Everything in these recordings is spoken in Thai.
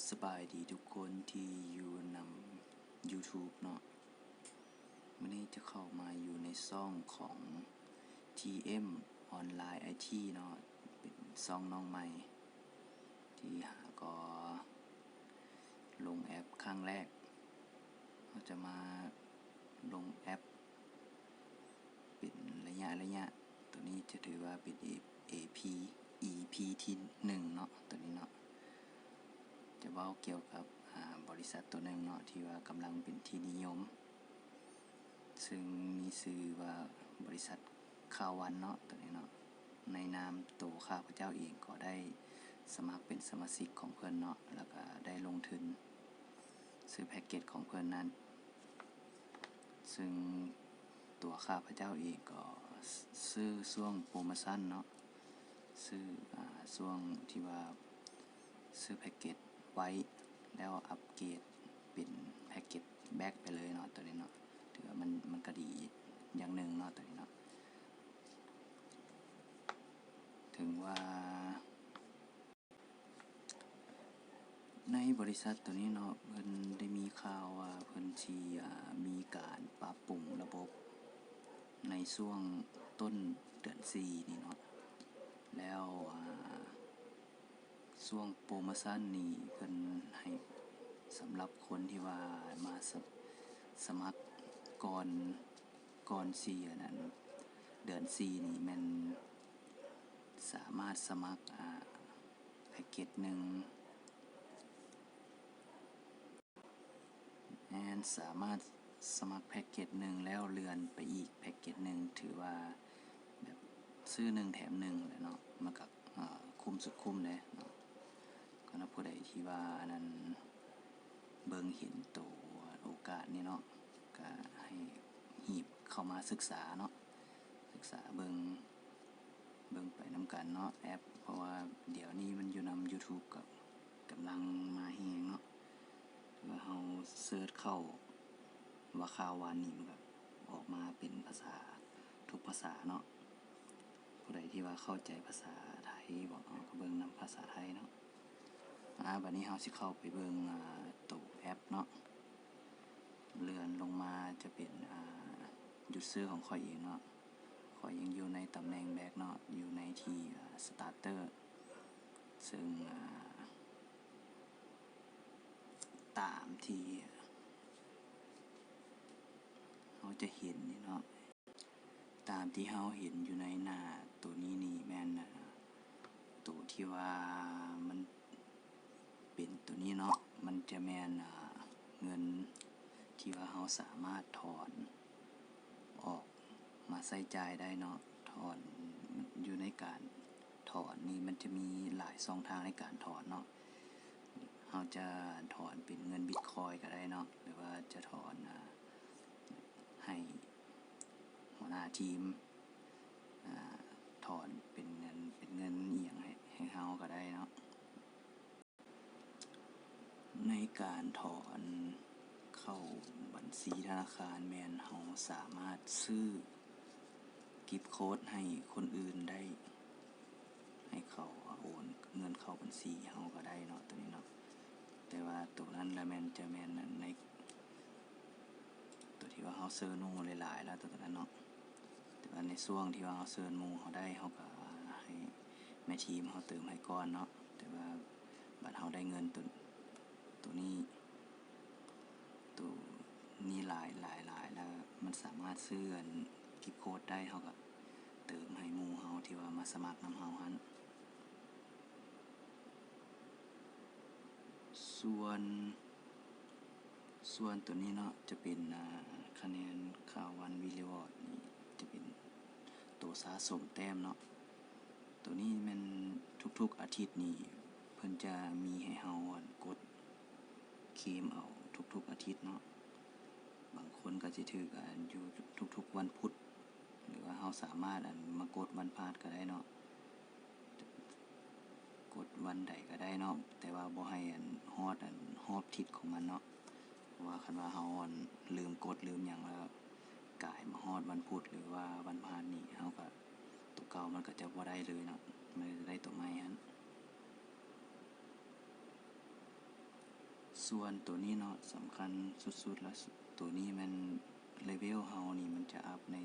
สบายดีทุกคนที่อยู่นำ YouTube เนาะวันนี้จะเข้ามาอยู่ในซ่องของ TM ออนไลน์ IT เนาะเป็นซ่องน้องใหม่ที่หาก็ลงแอปครั้งแรกเราจะมาลงแอปเป็นระยะตัวนี้จะถือว่าเป็น EP ที่1เนาะตัวนี้เนาะจะเว้าเกี่ยวกับบริษัทตัวหนึ่งเนาะที่ว่ากำลังเป็นที่นิยมซึ่งมีชื่อว่าบริษัทข่าววันเนาะตัวนี้เนาะในนามตัวข้าพเจ้าเองก็ได้สมัครเป็นสมาชิกของเพิ่นเนาะแล้วก็ได้ลงทุนซื้อแพ็กเกจของเพิ่นนั้นซึ่งตัวข้าพเจ้าเองก็ซื้อช่วงโปรโมชั่นเนาะซื้อช่วงที่ว่าซื้อแพ็กเกจไว้แล้วอัปเกรดเป็นแพ็กเกจแบ็คไปเลยเนาะตัวนี้เนาะถือว่ามันก็ดีอย่างหนึ่งเนาะตัวนี้เนาะถึงว่าในบริษัทตัวนี้เนาะเพิ่นได้มีข่าวว่าเพิ่นสิมีการปรับปรุงระบบในช่วงต้นเดือน4นี่เนาะแล้วช่วงโปรโมชั่นนี้เพิ่นให้สำหรับคนที่ว่ามาสมัครก่อน4นั้นเดือน4นี่แม่นสามารถสมัครแพ็กเกจหนึ่งสามารถสมัครแพ็กเกจหนึ่งแล้วเลื่อนไปอีกแพ็กเกจหนึ่งถือว่าแบบซื้อ1แถม1เลยเนาะมันก็คุ้มสุดคุ้มเลยเนาะก็นับผู้ใดที่ว่านั้นเบิ่งเห็นตัวโอกาสนี้เนาะก็ให้หีบเข้ามาศึกษาเนาะศึกษาเบิ่งไปนำกันเนาะแอปเพราะว่าเดี๋ยวนี้มันอยู่นำ YouTube กับกำลังมาแฮงเนาะว่าเฮาเสิร์ชเข้าว่าข่าววันนี้มันก็ออกมาเป็นภาษาทุกภาษาเนาะผู้ใดที่ว่าเข้าใจภาษาไทยบ่ก็เบิ่งนำภาษาไทยเนาะบัดนี้เฮาสิเข้าไปเบิ่งตัวแอปเนาะเลื่อนลงมาจะเป็นยูสเซอร์ของข้อยเองเนาะข้อยยังอยู่ในตำแหน่งแบ็คเนาะอยู่ในที่สตาร์เตอร์ซึ่งตามที่เฮาจะเห็นนี่เนาะตามที่เฮาเห็นอยู่ในหน้าตัวนี้นี่แม่นตัวที่ว่ามันเป็นตัวนี้เนาะมันจะแม่นเงินที่ว่าเฮาสามารถถอนออกมาใช้จ่ายได้เนาะถอนอยู่ในการถอนนี่มันจะมีหลายช่องทางในการถอนเนาะเฮาจะถอนเป็นเงินบิตคอยน์ก็ได้เนาะหรือว่าจะถอนให้หัวหน้าทีมถอนเป็นเงินอีหยังให้เฮาก็ได้เนาะในการถอนเข้าบัญชีธนาคารแม่นเฮาสามารถซื้อกิฟต์โค้ดให้คนอื่นได้ให้เขาโอนเงินเข้าบัญชีเฮาก็ได้เนาะตัวนี้เนาะแต่ว่าตัวนั้นละแม่นจะแม่นในตัวที่ว่าเฮาเซิร์ชหมู่หลายๆแล้วตัวนั้นเนาะแต่ว่าในช่วงที่ว่าเฮาเซิร์ชหมู่เฮาได้เฮาก็ให้แม่ทีมเฮาเติมให้ก่อนเนาะแต่ว่าบัดเฮาได้เงินตัวนี้หลายแล้วมันสามารถซื้อกิฟต์โค้ดได้เฮาก็เติมให้หมู่เฮาที่ว่ามาสมัครนำเฮาหั่นส่วนตัวนี้เนาะจะเป็นคะแนนข่าววันวีรีวอร์ดนี่จะเป็นตัวสะสมแต้มเนาะตัวนี้มันทุกๆอาทิตย์นี่เพิ่นจะมีให้เฮากดเคลมเอาทุกๆอาทิตย์เนาะบางคนก็สิถูกอยู่ทุกๆวันพุธหรือว่าเฮาสามารถมากดวันพฤหัสก็ได้เนาะกดวันใดก็ได้เนาะแต่ว่าบ่ให้ฮอดรอบทิศของมันเนาะเพราะว่าคันว่าเฮาลืมกดลืมหยังแล้วกายมาฮอดวันพุธหรือว่าวันพฤหัสนี่เฮาก็ตัวเก่ามันก็จะบ่ได้เลยเนาะมันจะได้ตัวใหม่หั่น ส่วนตัวนี้เนาะสำคัญสุดๆแล้วตัวนี้มันเลเวลเฮานี่มันจะอัพใน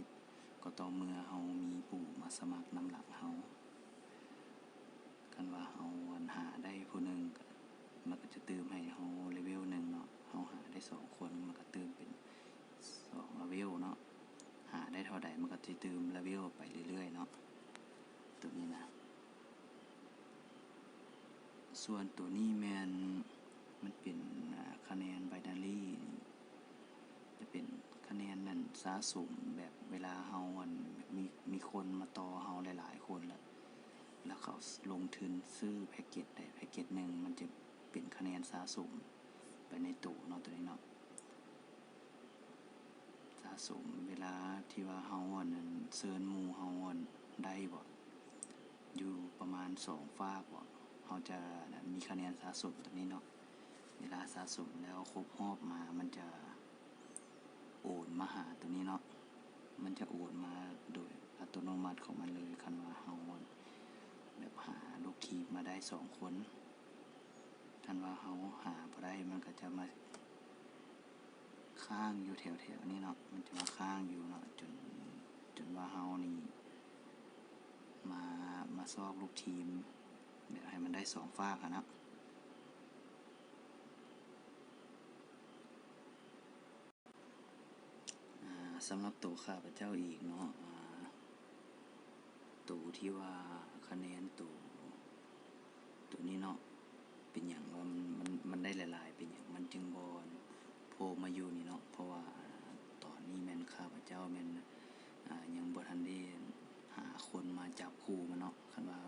ก็ต่อเมื่อเฮามีผู้มาสมัครนำหลังเฮาคันว่าเฮาหาได้ผู้หนึ่งมันก็จะเติมให้เฮาเลเวลหนึ่งเนาะเฮาหาได้2คนมันก็เติมเป็น2เลเวลเนาะหาได้เท่าใดมันก็จะเติมเลเวลไปเรื่อยๆเนาะตัวนี้นะส่วนตัวนี้มันเป็นคะแนนไบนารีจะเป็นคะแนนนั้นสะสมแบบเวลาเฮามีคนมาต่อเฮาหลายๆคนแล้วเขาลงทุนซื้อแพ็กเกจได้แพ็กเกจหนึ่งมันจะเป็นคะแนนสะสมไปในตู้เนาะตัวนี้เนาะสะสมเวลาที่ว่าเฮานั้นเซิร์นหมู่เฮาได้บ่อยู่ประมาณ2ฝากบ่เฮาจะมีคะแนนสะสมตัวนี้เนาะเวลาสะสมแล้วครบรอบมามันจะโอนมาหาตัวนี้เนาะมันจะโอนมาโดยอัตโนมัติของมันเลยคันว่าเฮาแบบหาลูกทีมมาได้2คนคันว่าเฮาหาบ่ได้มันก็จะมาค้างอยู่แถวๆนี้เนาะมันจะมาค้างอยู่เนาะจนว่าเฮานี่มาซอกลูกทีมแบบให้มันได้2ฝากนะสำหรับตัวข้าพเจ้าอีกเนาะตัวที่ว่าคะแนนตัวนี้เนาะเป็นอย่างว่ามันได้หลายๆเป็นอย่างมันจึงบอลโผล่มาอยู่นี่เนาะเพราะว่าตอนนี้แม่นข้าพเจ้าแม่นยังบ่ทันได้หาคนมาจับคู่มันเนาะคันว่า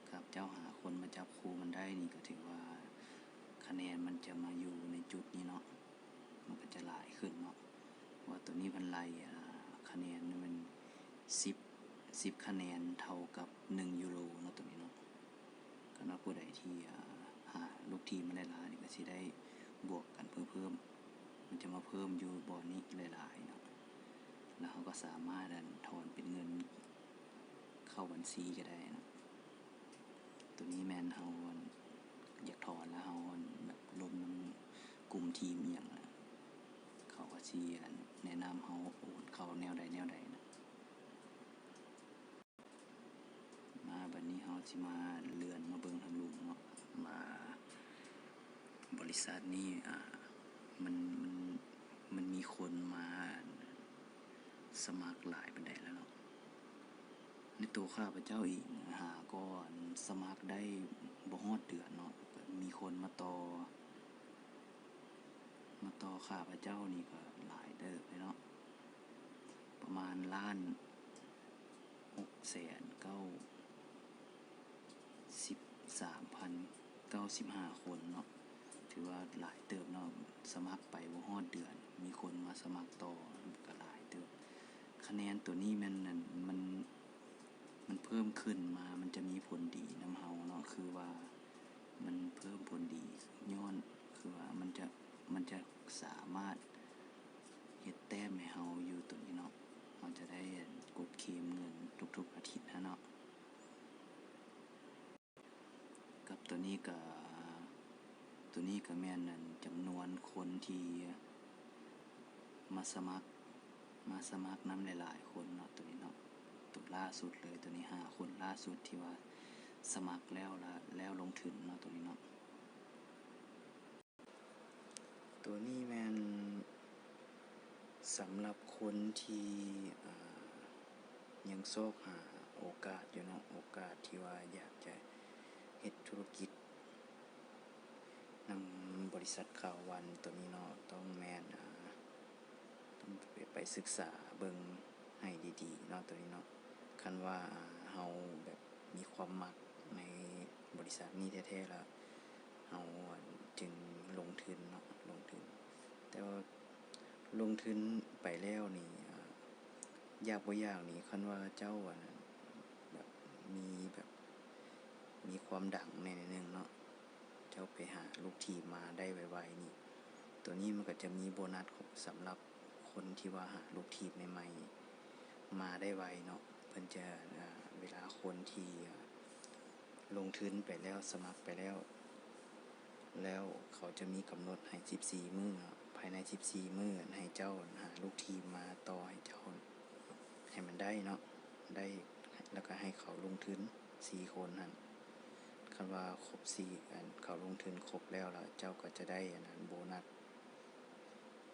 ข้าพเจ้าหาคนมาจับคู่มันได้นี่ก็ถือว่าคะแนนมันจะมาอยู่ในจุดนี้เนาะมันก็จะหลายขึ้นเนาะว่าตัวนี้มันไล่คะแนนมัน10คะแนนเท่ากับ1ยูโรเนาะตัวนี้เนาะคันว่าผู้ใดที่หาลูกทีมมาหลายๆนี่ก็สิได้บวกกันเพิ่มมันจะมาเพิ่มอยู่บ่อนี้หลายๆเนาะแล้วเขาก็สามารถถอนเป็นเงินเข้าบัญชีก็ได้นะตัวนี้แม่นเฮาอยากถอนแล้วเฮาแบบลมน้ำกลุ่มทีมอหย่างเขาก็สิแนะนำเฮาโอนเข้าแนวใดนะมาบัดนี้เฮาสิมาเลื่อนมาเบิ่งทางลุมเนาะมาบริษัทนี้มันมีคนมาสมัครหลายปานใดแล้วเนาะในตัวข้าพเจ้าอีกหาก่อนสมัครได้บ่ฮอดเดือนเนาะมีคนมาต่อข้าพเจ้านี่ก็หลายเติบเลยเนาะประมาณ1,693,095 คนเนาะถือว่าหลายเติบเนาะสมัครไปบ่ฮอดเดือนมีคนมาสมัครต่อก็หลายเติบคะแนนตัวนี้มันเพิ่มขึ้นมามันจะมีผลดีนำเฮาเนาะคือว่ามันเพิ่มผลดีย้อนคือว่ามันจะสามารถเฮ็ดแต้มให้เฮาอยู่ตัวนี้เนาะมันจะได้กดเคลมเงินทุกๆอาทิตย์นะเนาะกับตัวนี้ก็แม่นนั่นจำนวนคนที่มาสมัครนำหลายๆคนเนาะตัวนี้เนาะตัวล่าสุดเลยตัวนี้5คนล่าสุดที่ว่าสมัครแล้วลงทุนเนาะตัวนี้เนาะตัวนี้แม่นสำหรับคนที่ยังซอกหาโอกาสอยู่เนาะโอกาสที่ว่าอยากจะเฮ็ดธุรกิจนำบริษัทข่าววันตัวนี้เนาะต้องแม่นต้องไปศึกษาเบิ่งให้ดีๆเนาะตัวนี้เนาะคันว่าเฮาแบบมีความมักในบริษัทนี้แท้ๆแล้วเฮาจึงลงทุนเนาะลงทุนแต่ว่าลงทุนไปแล้วนี่ยากบ่ยากนี่คันว่าเจ้าแบบมีความดังแน่นึงเนาะเจ้าไปหาลูกทีมมาได้ไวๆนี่ตัวนี้มันก็จะมีโบนัสสำหรับคนที่ว่าหาลูกทีมใหม่ๆมาได้ไวเนาะเพิ่นจะเวลาคนที่ลงทุนไปแล้วสมัครไปแล้ว แล้วเขาจะมีกำหนดให้14มื้อภายใน14มื้อให้เจ้าหาลูกทีมมาต่อให้เจ้าให้มันได้เนาะได้แล้วก็ให้เขาลงทุน4คนนั่นคันว่าครบ4อันเขาลงทุนครบแล้วเจ้าก็จะได้อันนั้นโบนัส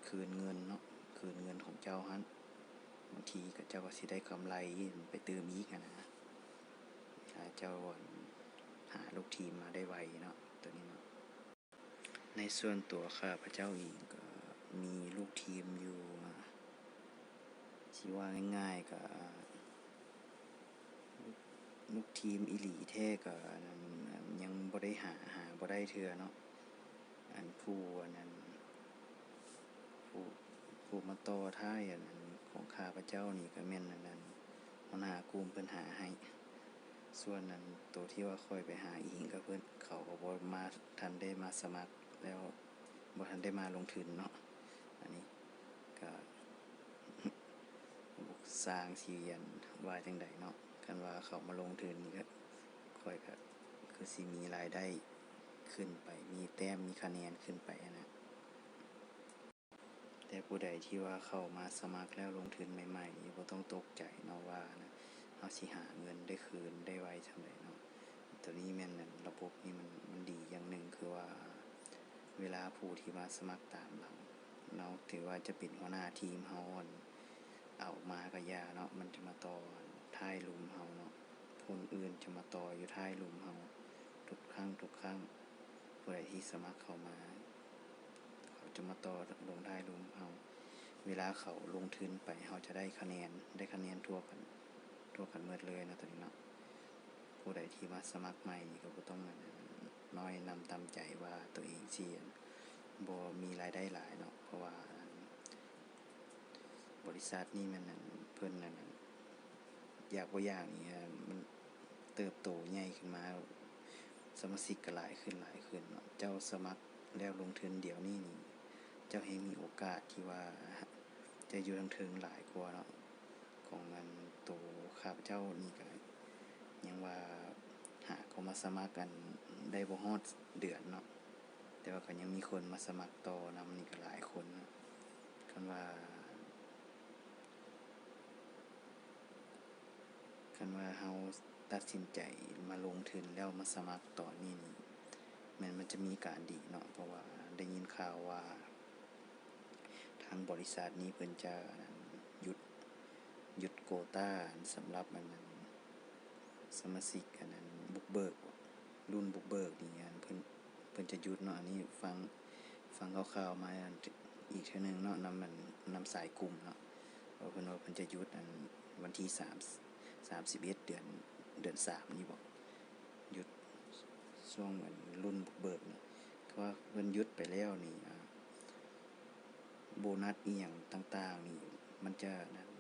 คืนเงินเนาะคืนเงินของเจ้าหั่นบางทีก็เจ้าก็สิได้กำไรไปเติมอีกนะถ้าเจ้าหาลูกทีมมาได้ไวเนาะตัวนี้เนาะในส่วนตัวข้าพเจ้าเองก็มีลูกทีมอยู่สิว่าง่ายๆก็ลูกทีมอีหลีแท้ก็ยังบ่ได้หาบ่ได้เทื่อเนาะอันผู้อันนั้นผู้มาต่อท้ายอันนั้นของข้าพเจ้านี่ก็แม่นอันนั้นหัวหน้ากลุ่มเพิ่นหาให้ส่วนนั้นตัวที่ว่าค่อยไปหาเองก็เพิ่นเขาก็บ่มาทันได้มาสมัครแล้วบ่ทันได้มาลงทุนเนาะอันนี้ก็สร้างสิอันว่าจังได๋เนาะคันว่าเขามาลงทุนนี่ก็ค่อยก็คือสิมีรายได้ขึ้นไปมีแต้มมีคะแนนขึ้นไปนะแต่ผู้ใดที่ว่าเข้ามาสมัครแล้วลงทุนใหม่ๆนี่บ่ต้องตกใจเนาะว่านะเฮาสิหาเงินได้คืนได้ไวจั่งใดเนาะตัวนี้แม่นนั่นระบบนี้มันดีอย่างหนึ่งคือว่าเวลาผู้ที่มาสมัครตามหลังเนาะถือว่าจะเป็นหัวหน้าทีมเฮาเอามาก็ยาเนาะมันจะมาต่อท้ายหลุมเฮาเนาะคนอื่นจะมาต่ออยู่ท้ายหลุมเฮาทุกครั้งผู้ใดที่สมัครเข้ามาเขาจะมาต่อลงท้ายหลุมเฮาเวลาเขาลงทุนไปเฮาจะได้คะแนนทั่วกันหมดเลยนะตอนนี้เนาะผู้ใดที่มาสมัครใหม่ก็บ่ต้องน้อยนำตามใจว่าตัวเองสิบ่มีรายได้หลายเนาะเพราะว่าบริษัทนี้มันนั่นเพิ่นนั่นอยากบ่อยากนี่มันเติบโตใหญ่ขึ้นมาสมาชิกก็หลายขึ้นเนาะเจ้าสมัครแล้วลงทุนเดี๋ยวนี้นี่เจ้าให้มีโอกาสที่ว่าจะอยู่ทางเทิงหลายกว่าเนาะของมันตัวข้าพเจ้านี่ก็ยังว่าหาเขามาสมัครกันได้บ่ฮอดเดือนเนาะแต่ว่าก็ยังมีคนมาสมัครต่อนำนี่ก็หลายคนเนาะคันว่าเฮาตัดสินใจมาลงทุนแล้วมาสมัครตอนนี้นี่มันจะมีการดีเนาะเพราะว่าได้ยินข่าวว่าทางบริษัทนี้เพิ่นจะหยุดโควตาสำหรับมันสมาชิกอันนั้นบุกเบิกรุ่นบุกเบิกนี่เพิ่นจะหยุดเนาะอันนี้ฟังข่าวๆมาอีกเทื่อนึงเนาะนำสายกลุ่มเนาะว่าเพิ่นจะหยุดอันวันที่31เดือน3นี่บ่หยุดช่วงเหมือนรุ่นบุกเบิกนี่ก็ว่าเพิ่นหยุดไปแล้วนี่โบนัสอีหยังต่างๆนี่มันจะ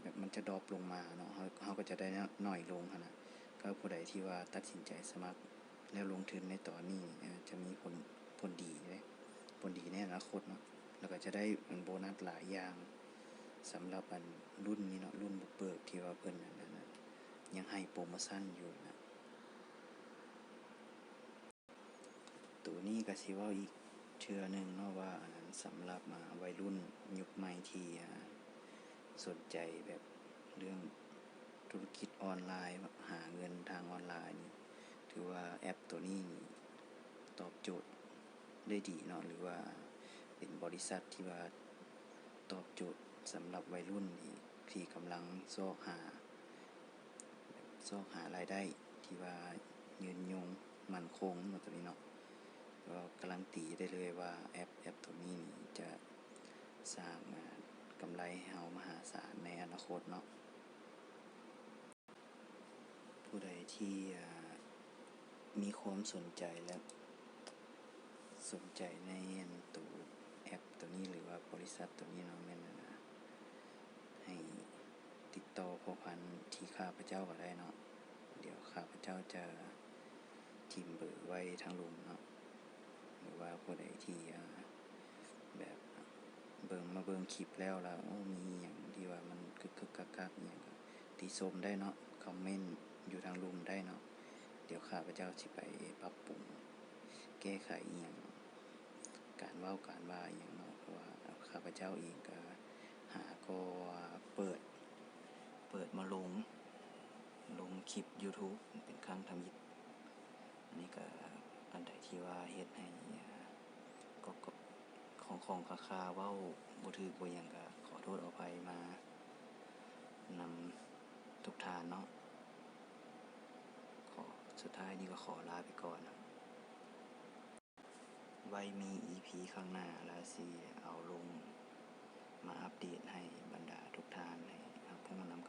แบบมันจะดรอปลงมาเนาะเฮาก็จะได้น้อยลงหั่นน่ะก็ผู้ใดที่ว่าตัดสินใจสมัครแล้วลงทุนในตอนนี้จะมีผลดีเด้ผลดีในอนาคตเนาะแล้วก็จะได้โบนัสหลายอย่างสำหรับอันรุ่นนี้เนาะรุ่นบุกเบิกที่ว่าเพิ่นนั่นยังให้โปรโมชั่นอยู่นะตัวนี้ก็สิเว้าอีกเทื่อนึงเนาะว่าอันนั้นสำหรับวัยรุ่นยุคใหม่ที่สนใจแบบเรื่องธุรกิจออนไลน์หาเงินทางออนไลน์นี่ถือว่าแอปตัวนี้ตอบโจทย์ได้ดีเนาะหรือว่าเป็นบริษัทที่ว่าตอบโจทย์สำหรับวัยรุ่นที่กำลังซอกหารายได้ที่ว่ายืนยงมั่นคงเนาะตัวนี้เนาะก็การันตีได้เลยว่าแอปตัวนี้จะสร้างกำไรให้เฮามหาศาลในอนาคตเนาะผู้ใดที่มีความสนใจและสนใจในตัวแอปตัวนี้หรือว่าบริษัทตัวนี้เนาะแม่นให้ติดต่อพ่อพันธุ์ที่ข้าพเจ้าก็ได้เนาะเดี๋ยวข้าพเจ้าจะทิมเบอร์ไว้ทางลุมเนาะหรือว่าผู้ใดที่แบบเบิ่งคลิปแล้วมีหยังที่ว่ามันกึกๆกักๆหยังก็ติชมได้เนาะคอมเมนต์อยู่ทางลุมได้เนาะเดี๋ยวข้าพเจ้าสิไปปรับปรุงแก้ไขอิหยัง การเว้าการว่าอหย่างเนาะเพราะว่าข้าพเจ้าเองก็หาก็เปิดมาลงคลิป YouTube เป็นครั้งทำอิฐอันนี้ก็อันใดที่ว่าเฮ็ดให้ก็ของคาเว้าบ่ถูกบ่หยังก็ขอโทษอภัยมานำทุกท่านเนาะขอสุดท้ายนี้ก็ขอลาไปก่อนนะไว้มี EP ข้างหน้าแล้วสิเอาลงมาอัปเดตให้บรรดาทุกท่านให้รับชมนำ